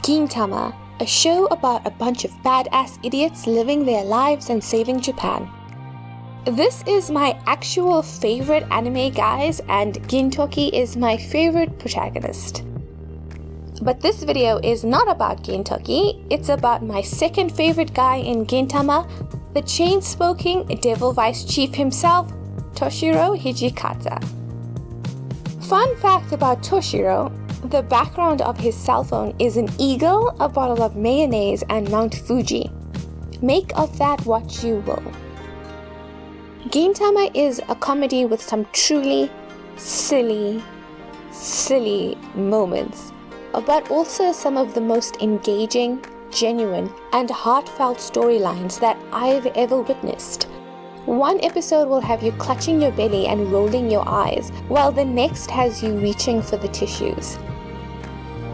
Gintama, a show about a bunch of badass idiots living their lives and saving Japan. This is my actual favorite anime, guys, and Gintoki is my favorite protagonist. But this video is not about Gintoki, it's about my second favorite guy in Gintama, the chain-smoking Devil Vice Chief himself, Toshiro Hijikata. Fun fact about Toshiro, the background of his cell phone is an eagle, a bottle of mayonnaise, and Mount Fuji. Make of that what you will. Gintama is a comedy with some truly silly moments, but also some of the most engaging, genuine, and heartfelt storylines that I've ever witnessed. One episode will have you clutching your belly and rolling your eyes, while the next has you reaching for the tissues.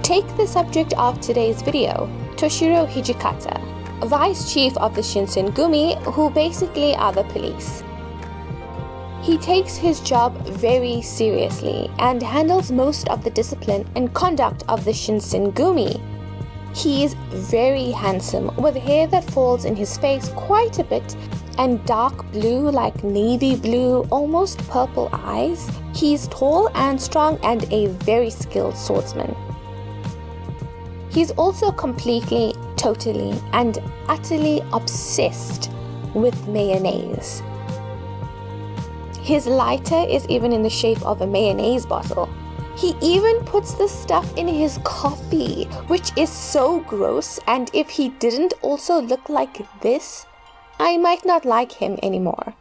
Take the subject of today's video, Toshiro Hijikata, Vice Chief of the Shinsengumi, who basically are the police. He takes his job very seriously and handles most of the discipline and conduct of the Shinsengumi. He is very handsome, with hair that falls in his face quite a bit and dark blue, like navy blue, almost purple eyes. He's tall and strong and a very skilled swordsman. He's also completely, totally, and utterly obsessed with mayonnaise. His lighter is even in the shape of a mayonnaise bottle. He even puts the stuff in his coffee, which is so gross, and if he didn't also look like this, I might not like him anymore.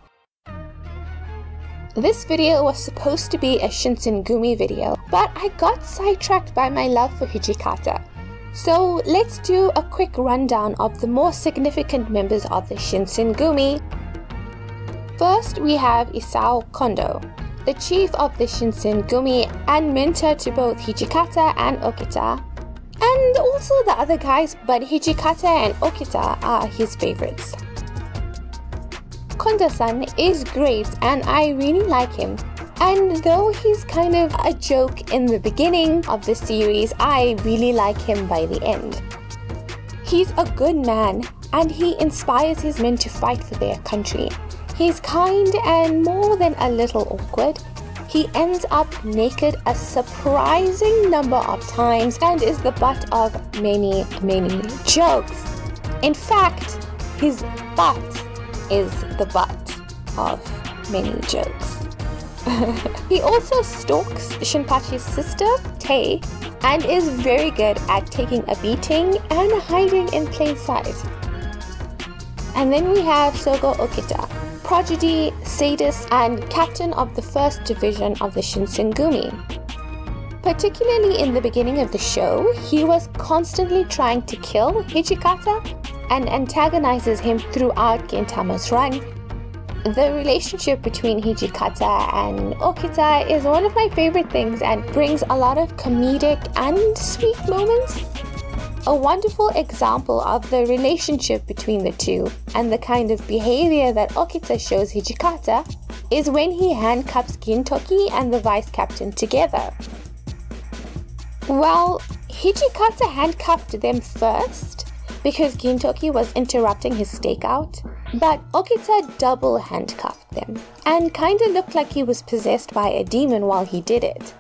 This video was supposed to be a Shinsengumi video, but I got sidetracked by my love for Hijikata. So let's do a quick rundown of the more significant members of the Shinsengumi. First, we have Isao Kondo, the chief of the Shinsengumi and mentor to both Hijikata and Okita, and also the other guys, but Hijikata and Okita are his favorites. Kondo-san is great and I really like him, and though he's kind of a joke in the beginning of the series, I really like him by the end. He's a good man and he inspires his men to fight for their country. He's kind and more than a little awkward. He ends up naked a surprising number of times and is the butt of many jokes. In fact, his butt is the butt of many jokes. He also stalks Shinpachi's sister, Tei, and is very good at taking a beating and hiding in plain sight. And then we have Sogo Okita, prodigy, sadist, and captain of the first division of the Shinsengumi. Particularly in the beginning of the show, he was constantly trying to kill Hijikata and antagonizes him throughout Gintama's run. The relationship between Hijikata and Okita is one of my favorite things and brings a lot of comedic and sweet moments. A wonderful example of the relationship between the two and the kind of behavior that Okita shows Hijikata is when he handcuffs Gintoki and the vice captain together. Well, Hijikata handcuffed them first because Gintoki was interrupting his stakeout, but Okita double handcuffed them and kinda looked like he was possessed by a demon while he did it.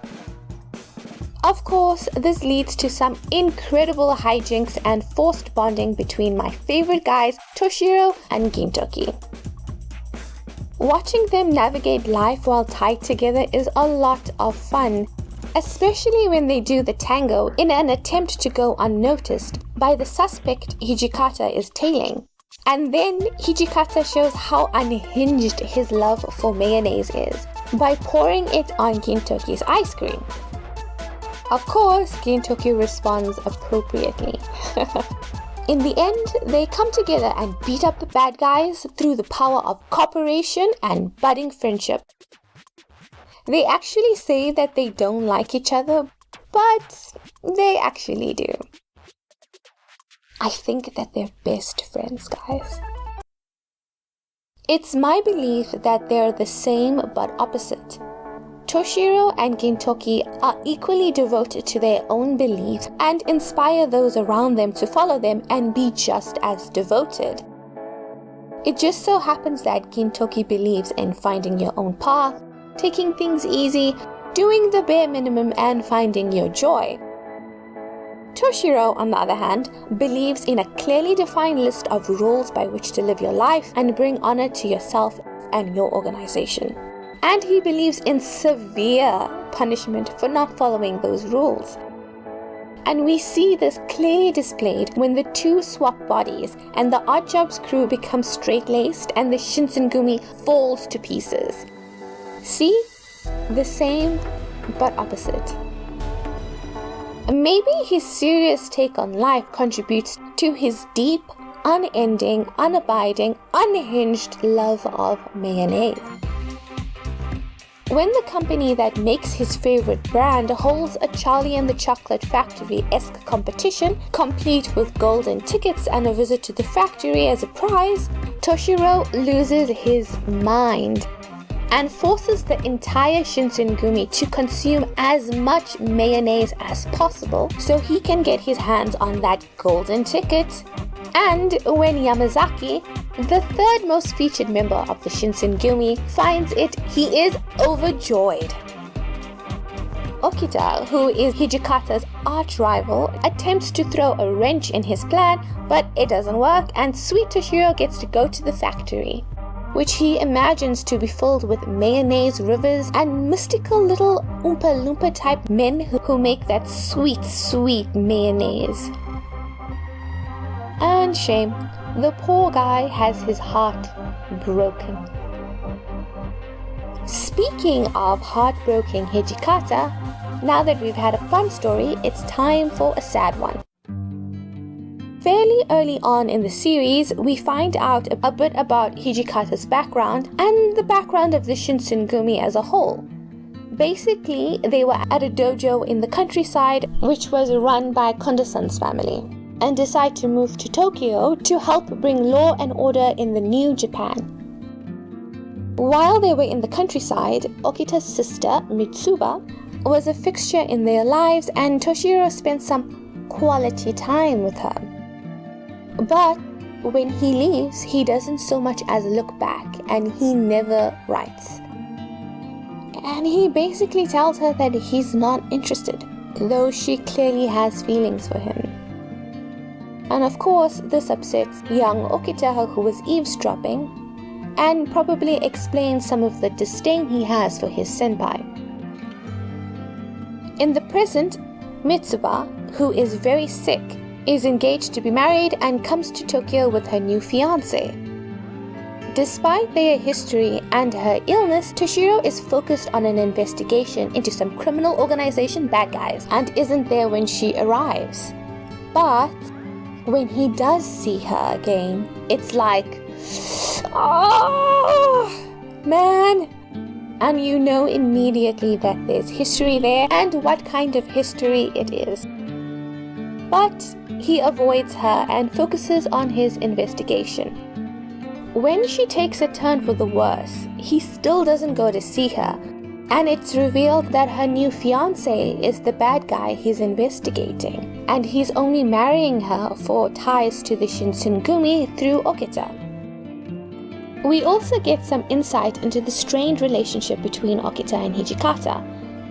Of course, this leads to some incredible hijinks and forced bonding between my favorite guys, Toshiro and Gintoki. Watching them navigate life while tied together is a lot of fun, especially when they do the tango in an attempt to go unnoticed by the suspect Hijikata is tailing. And then Hijikata shows how unhinged his love for mayonnaise is by pouring it on Gintoki's ice cream. Of course, Gintoki responds appropriately. In the end, they come together and beat up the bad guys through the power of cooperation and budding friendship. They actually say that they don't like each other, but they actually do. I think that they're best friends, guys. It's my belief that they're the same but opposite. Toshiro and Gintoki are equally devoted to their own beliefs and inspire those around them to follow them and be just as devoted. It just so happens that Gintoki believes in finding your own path, taking things easy, doing the bare minimum, and finding your joy. Toshiro, on the other hand, believes in a clearly defined list of rules by which to live your life and bring honor to yourself and your organization. And he believes in severe punishment for not following those rules. And we see this clearly displayed when the two swap bodies and the Oddjobs crew becomes straight-laced and the Shinsengumi falls to pieces. See? The same but opposite. Maybe his serious take on life contributes to his deep, unending, unabiding, unhinged love of mayonnaise. When the company that makes his favorite brand holds a Charlie and the Chocolate Factory-esque competition, complete with golden tickets and a visit to the factory as a prize, Toshiro loses his mind and forces the entire Shinsengumi to consume as much mayonnaise as possible so he can get his hands on that golden ticket. And when Yamazaki, the third most featured member of the Shinsengumi, finds it, he is overjoyed. Okita, who is Hijikata's arch rival, attempts to throw a wrench in his plan, but it doesn't work, and sweet Toshiro gets to go to the factory, which he imagines to be filled with mayonnaise rivers and mystical little Oompa Loompa type men who make that sweet, sweet mayonnaise. And shame, the poor guy has his heart broken. Speaking of heartbroken Hijikata, now that we've had a fun story, it's time for a sad one. Fairly early on in the series, we find out a bit about Hijikata's background and the background of the Shinsengumi as a whole. Basically, they were at a dojo in the countryside which was run by Kondo-san's family, and decide to move to Tokyo to help bring law and order in the new Japan. While they were in the countryside, Okita's sister, Mitsuba, was a fixture in their lives, and Toshiro spent some quality time with her. But when he leaves, he doesn't so much as look back, and he never writes. And he basically tells her that he's not interested, though she clearly has feelings for him. And of course, this upsets young Okita, who was eavesdropping, and probably explains some of the disdain he has for his senpai. In the present, Mitsuba, who is very sick, is engaged to be married and comes to Tokyo with her new fiancé. Despite their history and her illness, Toshiro is focused on an investigation into some criminal organization bad guys and isn't there when she arrives. But when he does see her again, it's like, oh, man. And you know immediately that there's history there and what kind of history it is. But he avoids her and focuses on his investigation. When she takes a turn for the worse, he still doesn't go to see her, and it's revealed that her new fiancé is the bad guy he's investigating, and he's only marrying her for ties to the Shinsengumi through Okita. We also get some insight into the strained relationship between Okita and Hijikata.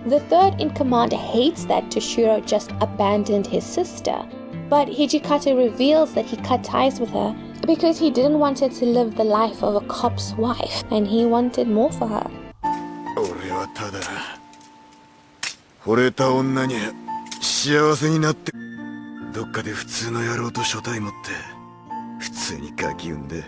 The third in command hates that Toshiro just abandoned his sister, but Hijikata reveals that he cut ties with her because he didn't want her to live the life of a cop's wife, and he wanted more for her. 俺はただ惚れた女に幸せになってどっかで普通の野郎と所帯持って普通にガキ産んで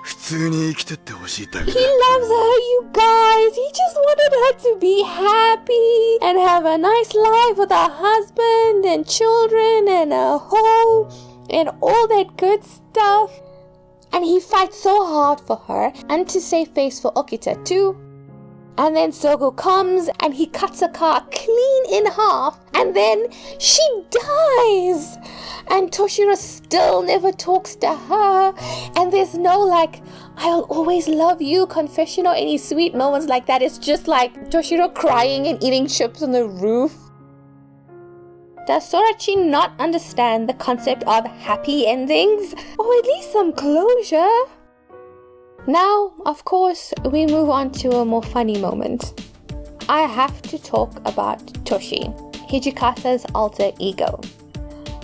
普通に生きてってほしいだけだ。 He loves her, you guys. He just wanted her to be happy and have a nice life with a husband and children and a home and all that good stuff. And he fights so hard for her and to save face for Okita too. And then Sogo comes and he cuts a car clean in half, and then she dies. And Toshiro still never talks to her, and there's no like, I'll always love you confession or any sweet moments like that. It's just like Toshiro crying and eating chips on the roof. Does Sorachi not understand the concept of happy endings? Or at least some closure? Now, of course, we move on to a more funny moment. I have to talk about Toshi, Hijikata's alter ego.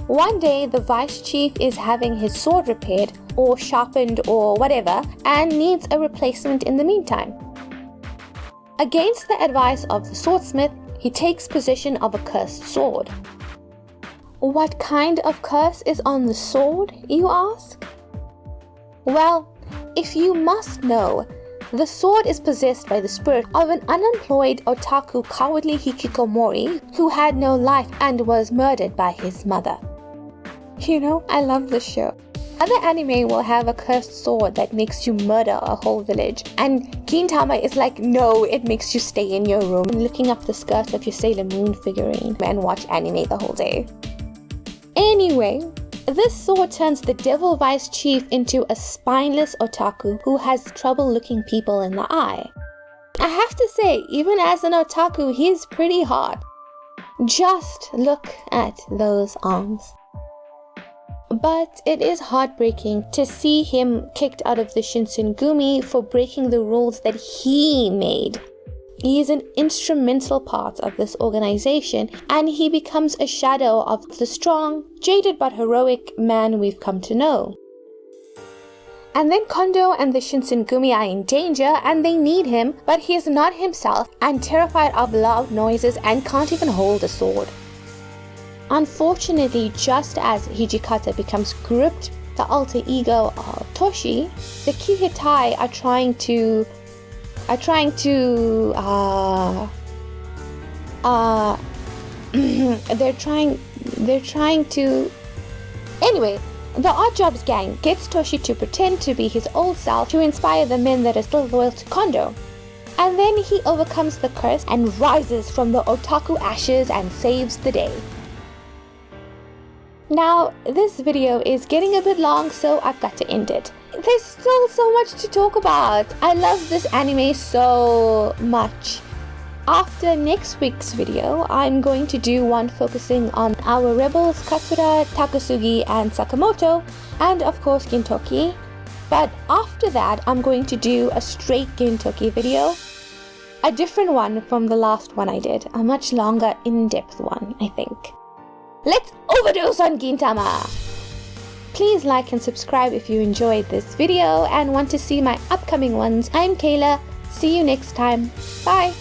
One day, the vice chief is having his sword repaired or sharpened or whatever and needs a replacement in the meantime. Against the advice of the swordsmith, he takes possession of a cursed sword. What kind of curse is on the sword, you ask? Well, if you must know, the sword is possessed by the spirit of an unemployed otaku cowardly hikikomori who had no life and was murdered by his mother. You know, I love this show. Other anime will have a cursed sword that makes you murder a whole village, and Gintama is like, no, it makes you stay in your room looking up the skirts of your Sailor Moon figurine and watch anime the whole day. Anyway, this sword turns the devil vice chief into a spineless otaku who has trouble looking people in the eye. I have to say, even as an otaku, he's pretty hot. Just look at those arms. But it is heartbreaking to see him kicked out of the Shinsengumi for breaking the rules that he made. He is an instrumental part of this organization, and he becomes a shadow of the strong, jaded but heroic man we've come to know. And then Kondo and the Shinsengumi are in danger and they need him, but he is not himself and terrified of loud noises and can't even hold a sword. Unfortunately, just as Hijikata becomes gripped the alter ego of Toshi, the Kihitai are trying to anyway, the Odd Jobs gang gets Toshi to pretend to be his old self to inspire the men that are still loyal to Kondo. And then he overcomes the curse and rises from the otaku ashes and saves the day. Now, this video is getting a bit long, so I've got to end it. There's still so much to talk about. I love this anime so much. After next week's video, I'm going to do one focusing on our rebels Katsura, Takasugi, and Sakamoto, and of course Gintoki. But after that, I'm going to do a straight Gintoki video. A different one from the last one I did. A much longer, in-depth one, I think. Let's overdose on Gintama! Please like and subscribe if you enjoyed this video and want to see my upcoming ones. I'm Kayla. See you next time. Bye!